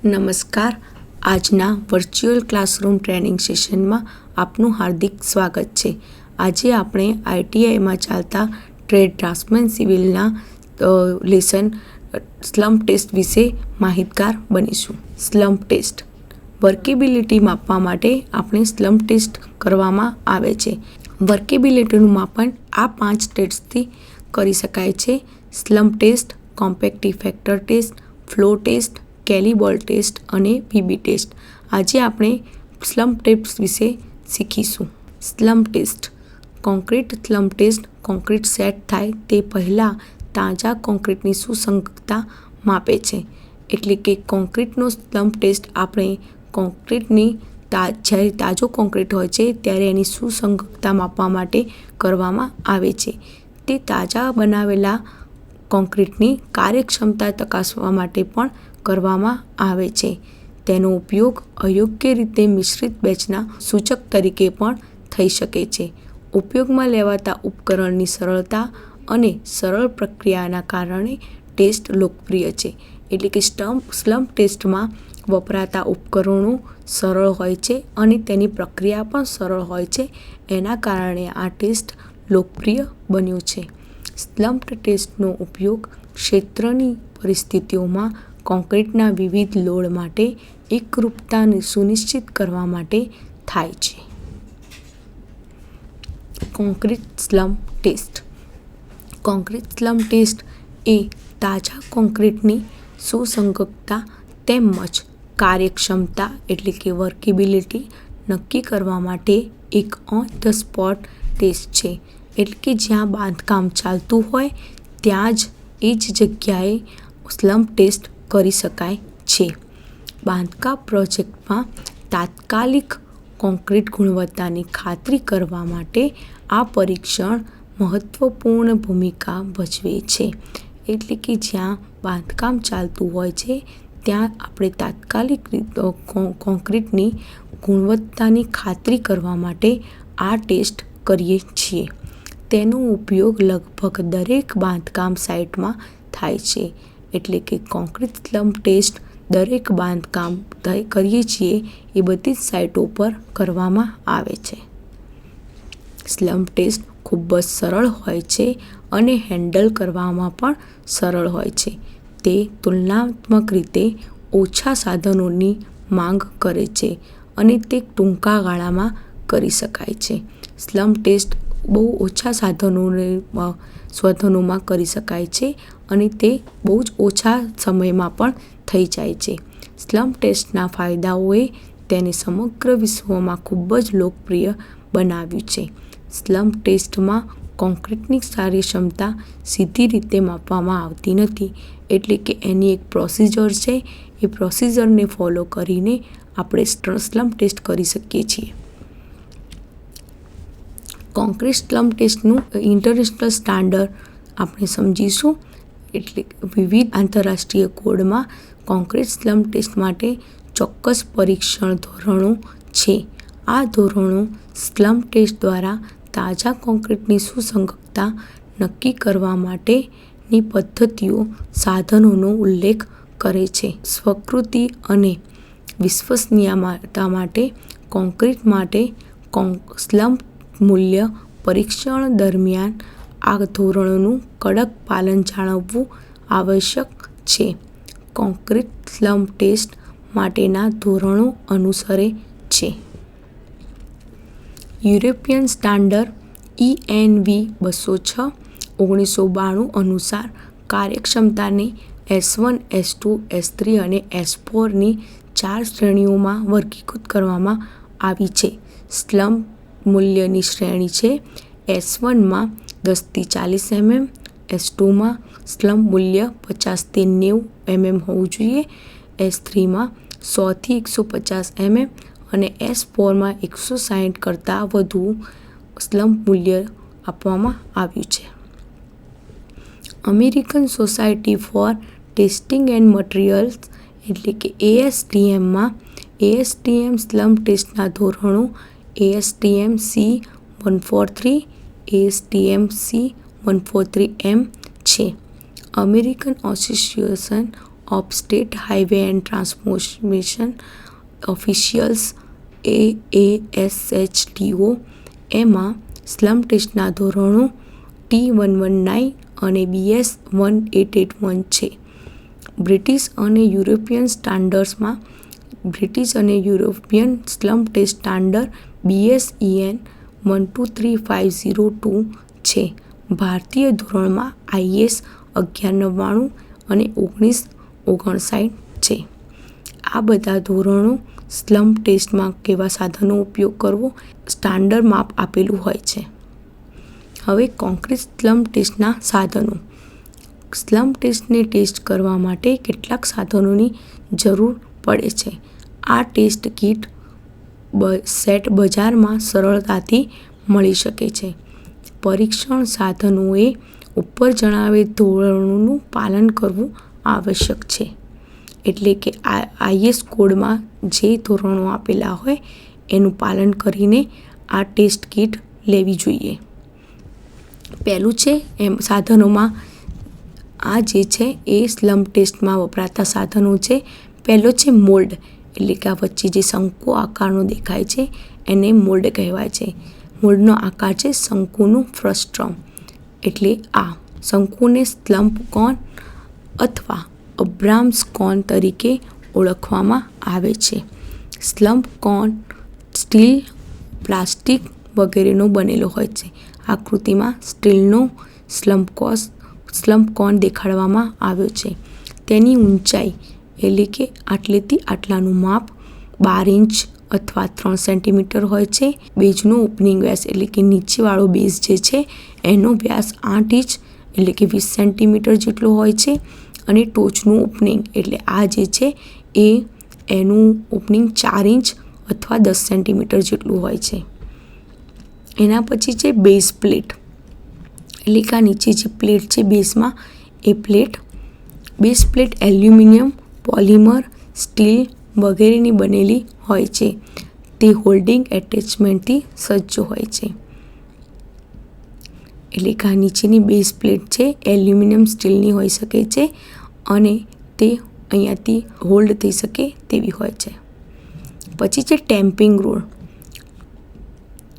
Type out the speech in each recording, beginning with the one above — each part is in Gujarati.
નમસ્કાર. આજના વર્ચ્યુઅલ ક્લાસરૂમ ટ્રેનિંગ સેશનમાં આપનું હાર્દિક સ્વાગત છે. આજે આપણે આઈટીઆઈમાં ચાલતા ટ્રેડ ડ્રાફ્ટ્સમેન સિવિલના લેસન સ્લમ્પ ટેસ્ટ વિશે માહિતગાર બનીશું. સ્લમ્પ ટેસ્ટ વર્કેબિલિટી માપવા માટે આપણે સ્લમ્પ ટેસ્ટ કરવામાં આવે છે. વર્કેબિલિટીનું માપન આ 5 ટેસ્ટથી કરી શકાય છે: slump test, compact factor test, flow test, Kelly ball test અને વીબી ટેસ્ટ. આજે આપણે સ્લમ્પ ટેસ્ટ વિશે શીખીશું. Slump test. Concrete slump test concrete set થાય તે પહેલાં તાજા કોન્ક્રીટની સુસંગતતા માપે છે. એટલે કે કોન્ક્રીટનો સ્લમ્પ ટેસ્ટ આપણે કોન્ક્રીટની જ્યારે તાજો કોન્ક્રીટ હોય છે ત્યારે એની સુસંગતતા માપવા માટે કરવામાં આવે છે. તે તાજા બનાવેલા કોન્ક્રીટની કાર્યક્ષમતા તપાસવા માટે પણ કરવામાં આવે છે. તેનો ઉપયોગ અયોગ્ય રીતે મિશ્રિત બેચના સૂચક તરીકે પણ થઈ શકે છે. ઉપયોગમાં લેવાતા ઉપકરણની સરળતા અને સરળ પ્રક્રિયાના કારણે ટેસ્ટ લોકપ્રિય છે. એટલે કે સ્લમ્પ ટેસ્ટમાં વપરાતા ઉપકરણો સરળ હોય છે અને તેની પ્રક્રિયા પણ સરળ હોય છે. એના કારણે આ ટેસ્ટ લોકપ્રિય બન્યો છે. સ્લમ્પ ટેસ્ટનો ઉપયોગ ક્ષેત્રની પરિસ્થિતિઓમાં કોન્ક્રીટના વિવિધ લોડ માટે એકરૂપતાને સુનિશ્ચિત કરવા માટે થાય છે. Concrete slump test. Concrete slump test એ તાજા કોન્ક્રીટની સુસંગતતા તેમજ કાર્યક્ષમતા એટલે કે વર્કેબિલિટી નક્કી કરવા માટે એક ઓન ધ સ્પોટ ટેસ્ટ છે. એટલે કે જ્યાં બાંધકામ ચાલતું હોય ત્યાં જ એ જ જગ્યાએ સ્લમ્પ ટેસ્ટ કરી શકાય છે. બાંધકામ પ્રોજેક્ટમાં તાત્કાલિક કોન્ક્રીટ ગુણવત્તાની ખાતરી કરવા માટે આ પરીક્ષણ મહત્વપૂર્ણ ભૂમિકા ભજવે છે. એટલે કે જ્યાં બાંધકામ ચાલતું હોય છે ત્યાં આપણે તાત્કાલિક કોન્ક્રીટની ગુણવત્તાની ખાતરી કરવા માટે આ ટેસ્ટ કરીએ છીએ. તેનો ઉપયોગ લગભગ દરેક બાંધકામ સાઇટમાં થાય છે. એટલે કે કોન્ક્રીટ સ્લમ્પ ટેસ્ટ દરેક બાંધકામ કરીએ છીએ એ બધી જ સાઇટો પર કરવામાં આવે છે. સ્લમ્પ ટેસ્ટ ખૂબ જ સરળ હોય છે અને હેન્ડલ કરવામાં પણ સરળ હોય છે. તે તુલનાત્મક રીતે ઓછા સાધનોની માંગ કરે છે અને તે ટૂંકા ગાળામાં કરી શકાય છે. સ્લમ્પ ટેસ્ટ બહુ ઓછા સાધનોમાં કરી શકાય છે અને તે બહુ જ ઓછા સમયમાં પણ થઈ જાય છે. સ્લમ્પ ટેસ્ટના ફાયદાઓએ તેને સમગ્ર વિશ્વમાં ખૂબ જ લોકપ્રિય બનાવ્યું છે. સ્લમ્પ ટેસ્ટમાં કોન્ક્રીટની કાર્યક્ષમતા સીધી રીતે માપવામાં આવતી નથી. એટલે કે એની એક પ્રોસિજર છે. એ પ્રોસિજરને ફોલો કરીને આપણે સ્લમ્પ ટેસ્ટ કરી શકીએ છીએ. કોન્ક્રીટ સ્લમ્પ ટેસ્ટનું ઇન્ટરનેશનલ સ્ટાન્ડર્ડ આપણે સમજીશું. એટલે વિવિધ આંતરરાષ્ટ્રીય કોડમાં કોન્ક્રીટ સ્લમ્પ ટેસ્ટ માટે ચોક્કસ પરીક્ષણ ધોરણો છે. આ ધોરણો સ્લમ્પ ટેસ્ટ દ્વારા તાજા કોન્ક્રીટની સુસંગતતા નક્કી કરવા માટેની પદ્ધતિઓ સાધનોનો ઉલ્લેખ કરે છે. સ્વીકૃતિ અને વિશ્વસનીયતા માટે કોન્ક્રીટ માટે સ્લમ્પ મૂલ્ય પરીક્ષણ દરમિયાન આ ધોરણોનું કડક પાલન જાળવવું આવશ્યક છે. કોન્ક્રીટ સ્લમ્પ ટેસ્ટ માટેના ધોરણો અનુસરે છે: યુરોપિયન સ્ટાન્ડર્ડ ENV 206/1992 અનુસાર કાર્યક્ષમતાને S1, S2, S3 અને S4 ની 4 શ્રેણીઓમાં વર્ગીકૃત કરવામાં આવી છે. સ્લમ્પ મૂલ્યની શ્રેણી છે: S1માં 10 થી 40 mm, S2માં સ્લમ્પ મૂલ્ય 50 થી 90 mm હોવું જોઈએ, S3માં 100 થી 150 mm અને S4માં 160 કરતાં વધુ સ્લમ્પ મૂલ્ય આપવામાં આવ્યું છે. American society for testing and materials એટલે કે ASTMમાં ASTM સ્લમ્પ ટેસ્ટના ધોરણો ASTM C143, ASTM C143M છે. American association of state highway and transportation officials AASHTO એમાં સ્લમ ટેસ્ટના ધોરણો T119 અને BS 1881 છે. બ્રિટિશ અને યુરોપિયન સ્ટાન્ડર્ડ્સમાં બ્રિટિશ અને European slump test standard BSEN 123502 છે. ભારતીય ધોરણમાં IS 1199 અને 1959 છે. આ બધા ધોરણો સ્લમ ટેસ્ટમાં કેવા સાધનો ઉપયોગ કરવો સ્ટાન્ડર્ડ માપ આપેલું હોય છે. હવે કોન્ક્રીટ સ્લમ ટેસ્ટના સાધનો. સ્લમ ટેસ્ટને ટેસ્ટ કરવા માટે કેટલાક સાધનોની જરૂર પડે છે. આ ટેસ્ટ કિટ સેટ બજારમાં સરળતાથી મળી શકે છે. પરીક્ષણ સાધનોએ ઉપર જણાવેલ ધોરણોનું પાલન કરવું આવશ્યક છે. એટલે કે IS કોડમાં જે ધોરણો આપેલા હોય એનું પાલન કરીને આ ટેસ્ટ કિટ લેવી જોઈએ. પહેલું છે એમ સાધનોમાં આ જે છે એ સ્લમ ટેસ્ટમાં વપરાતા સાધનો છે. પહેલો છે મોલ્ડ, એટલે કે આ વચ્ચે જે શંકુ આકારનો દેખાય છે એને મોલ્ડ કહેવાય છે. મોલ્ડનો આકાર છે શંકુનું ફ્રસ્ટ્રમ. એટલે આ શંકુને સ્લમ્પ કોન અથવા અબ્રામ્સ કોન તરીકે ઓળખવામાં આવે છે. સ્લમ્પ કોન સ્ટીલ, પ્લાસ્ટિક વગેરેનો બનેલો હોય છે. આકૃતિમાં સ્ટીલનો સ્લમ્પ કોન દેખાડવામાં આવ્યો છે. તેની ઊંચાઈ એટલે કે આટલેથી આટલાનું માપ 12 ઇંચ અથવા 3 સેન્ટીમીટર હોય છે. બેઝનો ઓપનિંગ વ્યાસ એટલે કે નીચેવાળો બેઝ જે છે એનો વ્યાસ 8 ઇંચ એટલે કે 20 સેન્ટીમીટર જેટલો હોય છે. અને ટોચનું ઓપનિંગ એટલે આ જે છે એનું ઓપનિંગ 4 ઇંચ અથવા 10 સેન્ટીમીટર જેટલું હોય છે. એના પછી છે બેઝ પ્લેટ, એટલે કે આ નીચે જે પ્લેટ છે બેઝમાં એ plate. Base plate aluminium, polymer, steel વગેરેની બનેલી હોય છે. તે હોલ્ડિંગ એટેચમેન્ટથી સજ્જ હોય છે. એટલે કે આ નીચેની બેઝ પ્લેટ છે એલ્યુમિનિયમ સ્ટીલની હોઈ શકે છે અને તે અહીંયાથી હોલ્ડ થઈ શકે તેવી હોય છે. પછી છે ટેમ્પિંગ રોડ,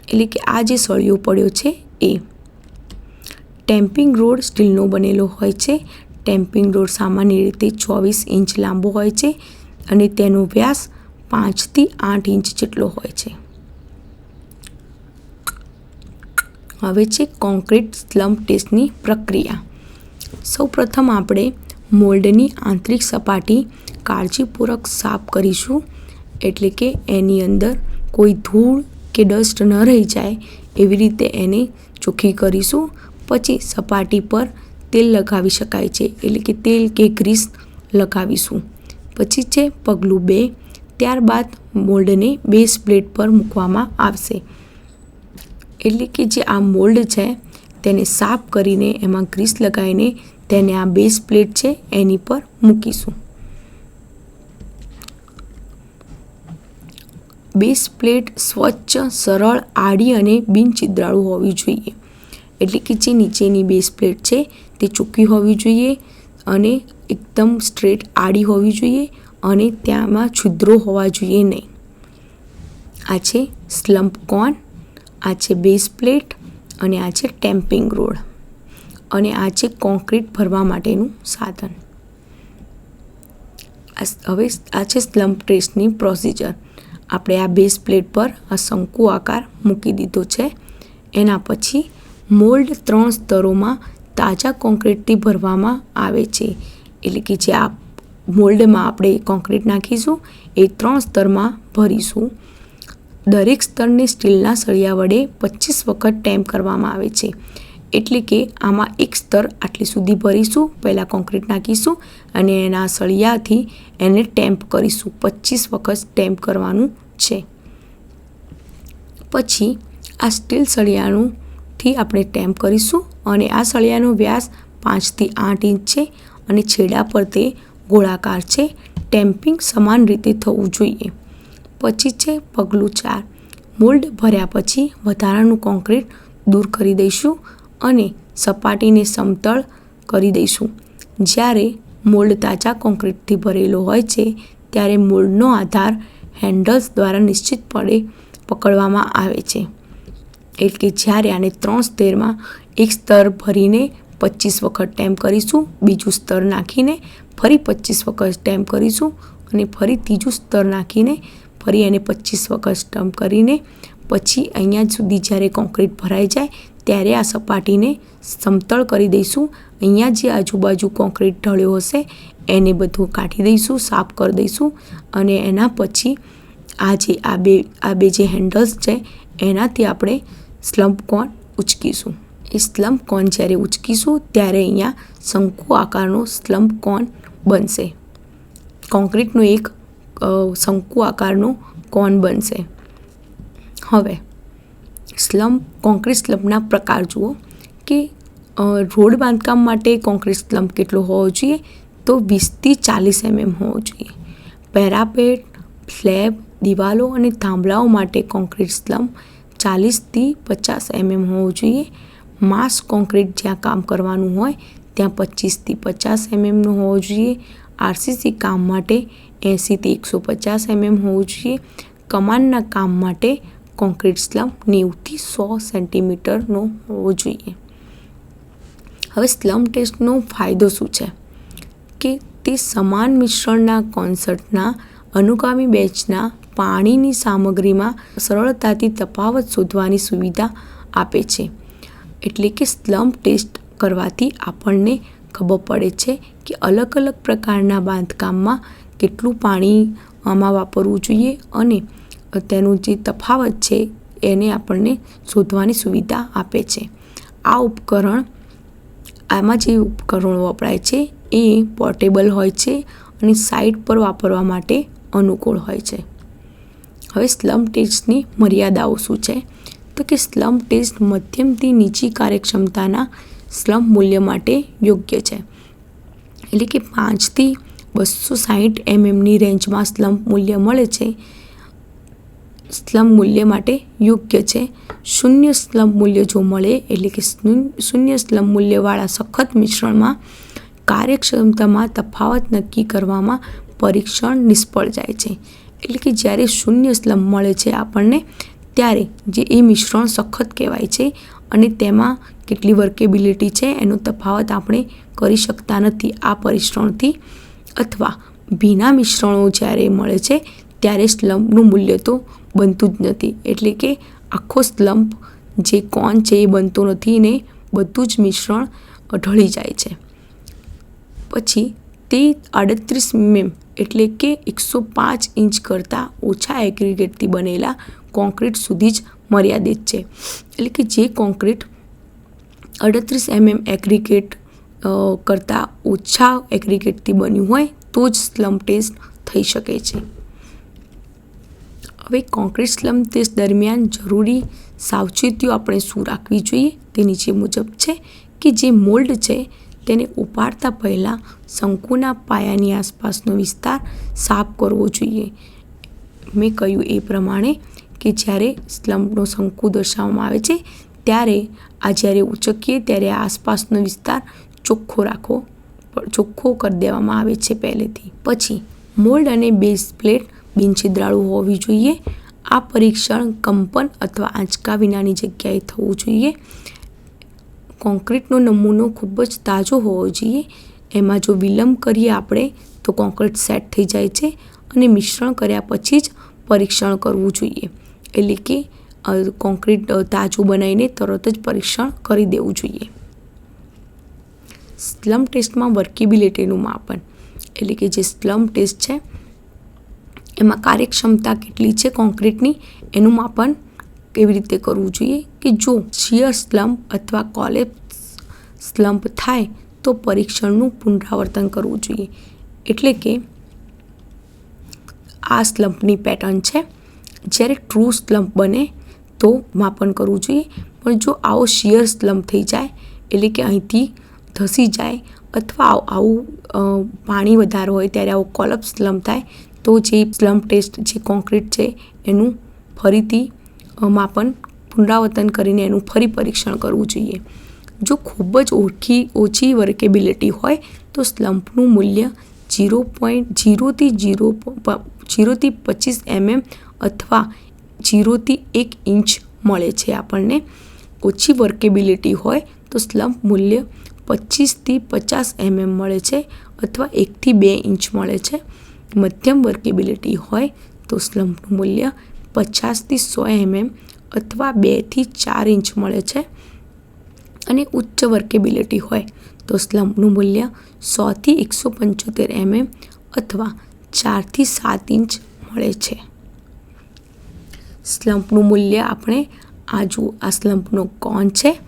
એટલે કે આ જે સળિયો પડ્યો છે એ. ટેમ્પિંગ રોડ સ્ટીલનો બનેલો હોય છે. ટેમ્પિંગ રોડ સામાન્ય રીતે 24 ઇંચ લાંબો હોય છે અને તેનો વ્યાસ 5 થી 8 ઇંચ જેટલો હોય છે. હવે છે કોન્ક્રીટ સ્લમ ટેસ્ટની પ્રક્રિયા. સૌપ્રથમ આપણે મોલ્ડની આંતરિક સપાટી કાળજીપૂર્વક સાફ કરીશું, એટલે કે એની અંદર કોઈ ધૂળ કે ડસ્ટ ન રહી જાય એવી રીતે એને ચોખ્ખી કરીશું. પછી સપાટી પર તેલ લગાવી શકાય છે, એટલે કે તેલ કે ગ્રીસ લગાવીશું. પછી છે પગલું 2. ત્યારબાદ મોલ્ડને બેઝ પ્લેટ પર મૂકવામાં આવશે. એટલે કે જે આ મોલ્ડ છે તેને સાફ કરીને એમાં ગ્રીસ લગાવીને તેને આ બેઝ પ્લેટ છે એની પર મૂકીશું. બેઝ પ્લેટ સ્વચ્છ, સરળ, આડી અને બિનછિદ્રાળુ હોવી જોઈએ. એટલે કે જે નીચેની બેઝ પ્લેટ છે તે ચોખ્ખી હોવી જોઈએ અને એકદમ સ્ટ્રેટ આડી હોવી જોઈએ અને ત્યાંમાં છિદ્રો હોવા જોઈએ નહીં. આ છે સ્લમ્પ કોન, આ છે બેઝ પ્લેટ અને આ છે ટેમ્પિંગ રોડ અને આ છે કોન્ક્રીટ ભરવા માટેનું સાધન. હવે આ છે સ્લમ્પ ટેસ્ટની પ્રોસિજર. આપણે આ બેઝ પ્લેટ પર આ શંકુ આકાર મૂકી દીધો છે. એના પછી મોલ્ડ 3 સ્તરોમાં તાજા કોન્ક્રીટથી ભરવામાં આવે છે. એટલે કે જે આ મોલ્ડમાં આપણે કોન્ક્રીટ નાખીશું એ 3 સ્તરમાં ભરીશું. દરેક સ્તરને સ્ટીલના સળિયા વડે 25 વખત ટેમ્પ કરવામાં આવે છે. એટલે કે આમાં એક સ્તર આટલી સુધી ભરીશું, પહેલાં કોન્ક્રીટ નાખીશું અને એના સળિયાથી એને ટેમ્પ કરીશું. 25 વખત ટેમ્પ કરવાનું છે. પછી આ સ્ટીલ સળિયાથી આપણે ટેમ્પ કરીશું અને આ સળિયાનો વ્યાસ 5 થી 8 ઇંચ છે અને છેડા પર તે ગોળાકાર છે. ટેમ્પિંગ સમાન રીતે થવું જોઈએ. પછી છે પગલું 4. મોલ્ડ ભર્યા પછી વધારાનું કોન્ક્રીટ દૂર કરી દઈશું અને સપાટીને સમતળ કરી દઈશું. જ્યારે મોલ્ડ તાજા કોન્ક્રીટથી ભરેલો હોય છે ત્યારે મોલ્ડનો આધાર હેન્ડલ્સ દ્વારા નિશ્ચિતપણે પકડવામાં આવે છે. એટલે કે જ્યારે આને 3 સ્તરમાં એક સ્તર ભરીને 25 વખત ટેમ્પ કરીશું, બીજું સ્તર નાખીને ફરી 25 વખત ટેમ્પ કરીશું અને ફરી ત્રીજું સ્તર નાખીને ફરી એને 25 વખત સ્ટમ્પ કરીને પછી અહીંયા સુધી જ્યારે કોન્ક્રીટ ભરાઈ જાય ત્યારે આ સપાટીને સમતળ કરી દઈશું. અહીંયા જે આજુબાજુ કોન્ક્રીટ ઢળ્યો હશે એને બધું કાઢી દઈશું, સાફ કરી દઈશું અને એના પછી આ બે જે હેન્ડલ્સ છે એનાથી આપણે સ્લમ્પ કોન ઉચકીશું. એ સ્લમ્પ કોન જ્યારે ઉચકીશું ત્યારે અહીંયા શંકુ આકારનો સ્લમ્પ કોન બનશે. કોન્ક્રીટનો એક શંકુ આકારનો કોન બનશે. હવે કોન્ક્રીટ સ્લમ્પના પ્રકાર જુઓ કે રોડ બાંધકામ માટે કોન્ક્રીટ સ્લમ્પ કેટલો હોવો જોઈએ? તો 20થી 40 mm હોવો જોઈએ. પેરાપેટ, સ્લેબ, દિવાલો અને થાંભલાઓ માટે કોન્ક્રીટ સ્લમ્પ 40થી 50 mm હોવો જોઈએ. માસ કોન્ક્રીટ જ્યાં કામ કરવાનું હોય ત્યાં 25થી 50 mm નો હોવો જોઈએ. આરસીસી કામ માટે 80થી 150 mm હોવું જોઈએ. કમાનના કામ માટે કોન્ક્રીટ સ્લમ્પ 90થી 100 સેન્ટીમીટરનો હોવો જોઈએ. હવે સ્લમ્પ ટેસ્ટનો ફાયદો શું છે કે તે સમાન મિશ્રણના કોન્સર્ટના અનુગામી બેચના પાણીની સામગ્રીમાં સરળતાથી તફાવત શોધવાની સુવિધા આપે છે. એટલે કે સ્લમ્પ ટેસ્ટ કરવાથી આપણને ખબર પડે છે કે અલગ અલગ પ્રકારના બાંધકામમાં કેટલું પાણી આમાં વાપરવું જોઈએ અને તેનું જે તફાવત છે એને આપણને શોધવાની સુવિધા આપે છે. આમાં જે ઉપકરણો વપરાય છે એ પોર્ટેબલ હોય છે અને સાઇટ પર વાપરવા માટે અનુકૂળ હોય છે. હવે સ્લમ્પ ટેસ્ટની મર્યાદાઓ શું છે? તો કે સ્લમ્પ ટેસ્ટ મધ્યમથી નીચી કાર્યક્ષમતાના સ્લમ્પ મૂલ્ય માટે યોગ્ય છે. એટલે કે 5થી 260 mmની રેન્જમાં સ્લમ્પ મૂલ્ય મળે છે. સ્લમ્પ મૂલ્ય માટે યોગ્ય છે. શૂન્ય સ્લમ્પ મૂલ્ય જો મળે એટલે કે શૂન્ય સ્લમ્પ મૂલ્યવાળા સખત મિશ્રણમાં કાર્યક્ષમતામાં તફાવત નક્કી કરવામાં પરીક્ષણ નિષ્ફળ જાય છે. એટલે કે જ્યારે શૂન્ય સ્લમ્પ મળે છે આપણને ત્યારે જે એ મિશ્રણ સખત કહેવાય છે અને તેમાં કેટલી વર્કેબિલિટી છે એનો તફાવત આપણે કરી શકતા નથી આ પરીક્ષણથી. અથવા ભીના મિશ્રણો જ્યારે મળે છે ત્યારે સ્લમ્પનું મૂલ્ય તો બનતું જ નથી. એટલે કે આખો સ્લમ્પ જે કોન છે એ બનતો નથી ને બધું જ મિશ્રણ ઢળી જાય છે. પછી તે 38 mm એટલે કે 105 ઇંચ કરતાં ઓછા એગ્રીગેટથી બનેલા કોન્ક્રીટ સુધી જ મર્યાદિત છે. એટલે કે જે કોન્ક્રીટ 38 mm એગ્રીગેટ કરતાં ઓછા એગ્રીગેટથી બન્યું હોય તો જ સ્લમ્પ ટેસ્ટ થઈ શકે છે. હવે કોન્ક્રીટ સ્લમ્પ ટેસ્ટ દરમિયાન જરૂરી સાવચેતીઓ આપણે શું રાખવી જોઈએ તે નીચે મુજબ છે કે જે મોલ્ડ છે તેને ઉપાડતા પહેલાં શંકુના પાયાની આસપાસનો વિસ્તાર સાફ કરવો જોઈએ. મેં કહ્યું એ પ્રમાણે કે જ્યારે સ્લમ્પનો શંકુ દર્શાવવામાં આવે છે ત્યારે જ્યારે ઉચકીએ ત્યારે આસપાસનો વિસ્તાર ચોખ્ખો કરી દેવામાં આવે છે પહેલેથી. પછી મોલ્ડ અને બેઝ પ્લેટ બિનછિદ્રાળુ હોવી જોઈએ. આ પરીક્ષણ કંપન અથવા આંચકા વિનાની જગ્યાએ થવું જોઈએ. કોન્ક્રીટનો નમૂનો ખૂબ જ તાજો હોવો જોઈએ. એમાં જો વિલંબ કરીએ આપણે તો કોન્ક્રીટ સેટ થઈ જાય છે અને મિશ્રણ કર્યા પછી જ પરીક્ષણ કરવું જોઈએ. એટલે કે કોન્ક્રીટ તાજું બનાવીને તરત જ પરીક્ષણ કરી દેવું જોઈએ. સ્લમ્પ ટેસ્ટમાં વર્કેબિલિટીનું માપન એટલે કે જે સ્લમ્પ ટેસ્ટ છે એમાં કાર્યક્ષમતા કેટલી છે કોન્ક્રીટની એનું માપન કેવી રીતે કરવું જોઈએ કે જો શિયર સ્લમ્પ અથવા કોલેપ્સ સ્લમ્પ થાય તો પરીક્ષણનું પુનરાવર્તન કરવું જોઈએ. એટલે કે આ સ્લમ્પની પેટર્ન છે. જ્યારે ટ્રુ સ્લમ્પ બને તો માપન કરવું જોઈએ. પણ જો આવો શિયર સ્લમ્પ થઈ જાય એટલે કે અહીંથી ધસી જાય અથવા આવું પાણી વધારે હોય ત્યારે આવો કોલેપ્સ સ્લમ્પ થાય તો જે સ્લમ્પ ટેસ્ટ જે કોન્ક્રીટ છે એનું ફરીથી માપન પુનરાવર્તન કરીને એનું ફરી પરીક્ષણ કરવું જોઈએ. જો ખૂબ જ ઓછી વર્કેબિલિટી હોય તો સ્લમ્પનું મૂલ્ય 0.0 થી 25 mm અથવા 0 થી 1 ઇંચ મળે છે. આપણને ઓછી વર્કેબિલિટી હોય તો સ્લમ્પ મૂલ્ય 25 થી 50 mm મળે છે અથવા 1 થી 2 ઇંચ મળે છે. મધ્યમ વર્કેબિલિટી હોય તો સ્લમ્પનું મૂલ્ય 50 થી 100 mm અથવા 2 થી 4 ઇંચ મળે છે. અને ઉચ્ચ વર્કેબિલિટી હોય તો સ્લમ્પનું મૂલ્ય 100 થી 175 mm અથવા 4 થી 7 ઇંચ મળે છે. સ્લમ્પનું મૂલ્ય આપણે આ સ્લમ્પનો કોન છે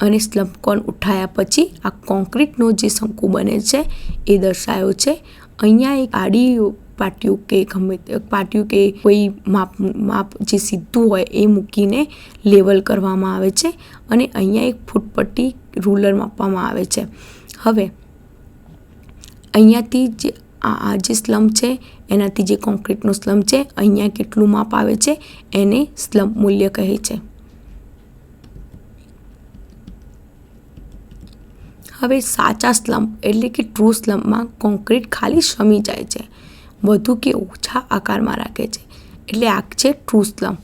અને સ્લમ્પ કોન ઉઠાયા પછી આ કોન્ક્રીટનો જે શંકુ બને છે એ દર્શાયો છે. અહીંયા એક આડી પાટિયું કે કોઈ માપ જે સીધું હોય એ મૂકીને લેવલ કરવામાં આવે છે અને અહીંયા એક ફૂટપટ્ટી રૂલર માપવામાં આવે છે. હવે અહીંયાથી જે આ જે સ્લમ્પ છે એનાથી જે કોન્ક્રીટનો સ્લમ્પ છે અહીંયા કેટલું માપ આવે છે એને સ્લમ્પ મૂલ્ય કહે છે. હવે સાચા સ્લમ્પ એટલે કે ટ્રુ સ્લમ્પમાં કોન્ક્રીટ ખાલી શમી જાય છે, વધુ કે ઓછા આકારમાં રાખે છે, એટલે આ છે ટ્રુ સ્લમ્પ.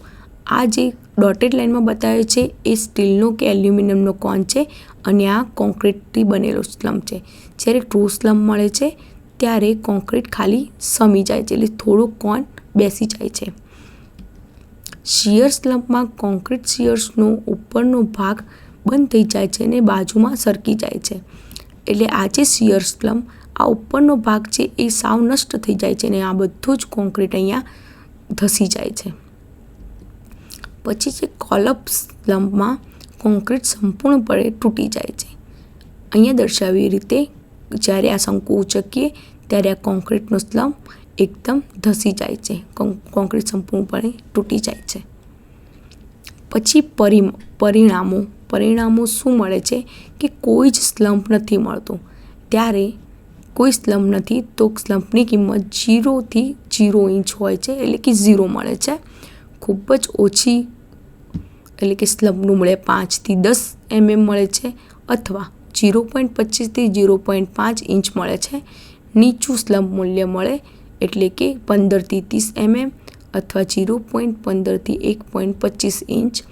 આ જે ડોટેડ લાઇનમાં બતાવે છે એ સ્ટીલનો કે એલ્યુમિનિયમનો કોન છે અને આ કોન્ક્રીટથી બનેલો સ્લમ્પ છે. જ્યારે ટ્રુ સ્લમ્પ મળે છે ત્યારે કોન્ક્રીટ ખાલી શમી જાય છે, એટલે થોડું કોન બેસી જાય છે. શિયર સ્લમ્પમાં કોન્ક્રીટ શિયર્સનો ઉપરનો ભાગ બંધ થઈ જાય છે અને બાજુમાં સરકી જાય છે. એટલે આ જે શિયર સ્લમ્પ આ ઉપરનો ભાગ છે એ સાવ નષ્ટ થઈ જાય છે અને આ બધું જ કોન્ક્રીટ અહીંયા ધસી જાય છે. પછી જે કોલેપ્સ સ્લમ્પમાં કોન્ક્રીટ સંપૂર્ણપણે તૂટી જાય છે. અહીંયા દર્શાવી રીતે જ્યારે આ શંકુ ઉચકીએ ત્યારે આ કોન્ક્રીટનો સ્લમ્પ એકદમ ધસી જાય છે, કોન્ક્રીટ સંપૂર્ણપણે તૂટી જાય છે. પછી પરિણામો શું મળે છે કે કોઈ જ સ્લમ્પ નથી મળતું. ત્યારે કોઈ સ્લમ્પ નથી તો સ્લમ્પની કિંમત 0 થી 0 ઇંચ હોય છે, એટલે કે 0 મળે છે. ખૂબ જ ઓછી એટલે કે સ્લમ્પનું મૂલ્ય 5 થી 10 mm મળે છે અથવા 0.25 થી 0.5 ઇંચ મળે છે. નીચું સ્લમ્પ મૂલ્ય મળે એટલે કે 15 થી 30 mm અથવા 0.15 થી 1.25 ઇંચ.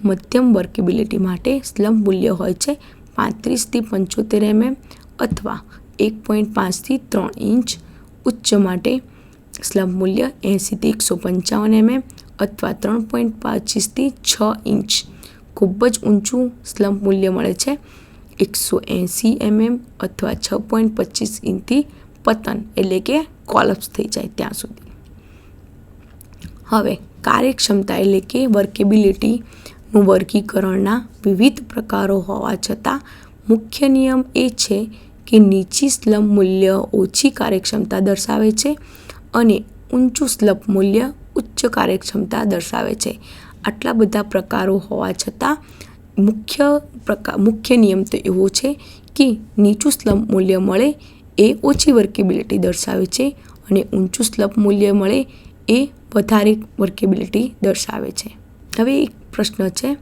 મધ્યમ વર્કેબિલિટી માટે સ્લમ્પ મૂલ્ય હોય છે 35 થી 75 mm અથવા 1.5 થી 3 ઇંચ. ઉચ્ચ માટે સ્લમ્પ મૂલ્ય 80 થી 155 mm અથવા 3.25 થી 6 ઇંચ. ખૂબ જ ઊંચું સ્લમ્પ મૂલ્ય મળે છે 180 mm અથવા 6.25 ઇંચથી પતન એટલે કે કોલેપ્સ થઈ જાય ત્યાં સુધી. હવે કાર્યક્ષમતા એટલે કે વર્કેબિલિટીનું વર્ગીકરણના વિવિધ પ્રકારો હોવા છતાં મુખ્ય નિયમ એ છે કે નીચી સ્લમ્પ મૂલ્ય ઓછી કાર્યક્ષમતા દર્શાવે છે અને ઊંચું સ્લમ્પ મૂલ્ય ઉચ્ચ કાર્યક્ષમતા દર્શાવે છે. આટલા બધા પ્રકારો હોવા છતાં મુખ્ય નિયમ તો એવો છે કે નીચું સ્લમ્પ મૂલ્ય મળે એ ઓછી વર્કેબિલિટી દર્શાવે છે અને ઊંચું સ્લમ્પ મૂલ્ય મળે એ વધારે વર્કેબિલિટી દર્શાવે છે. હવે એક પ્રશ્ન છે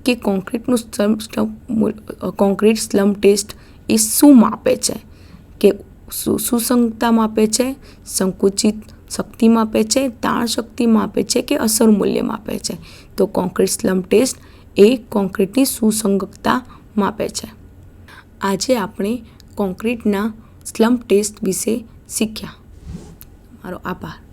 કે કોન્ક્રીટ સ્લમ્પ ટેસ્ટ એ શું માપે છે? કે સુસંગતતા માપે છે, સંકુચિત શક્તિ માપે છે, તાણ શક્તિ માપે છે કે અસર મૂલ્ય માપે છે? તો કોન્ક્રીટ સ્લમ્પ ટેસ્ટ એ કોન્ક્રીટની સુસંગતતા માપે છે. આજે આપણે કોન્ક્રીટના સ્લમ્પ ટેસ્ટ વિશે શીખ્યા. મારો આભાર.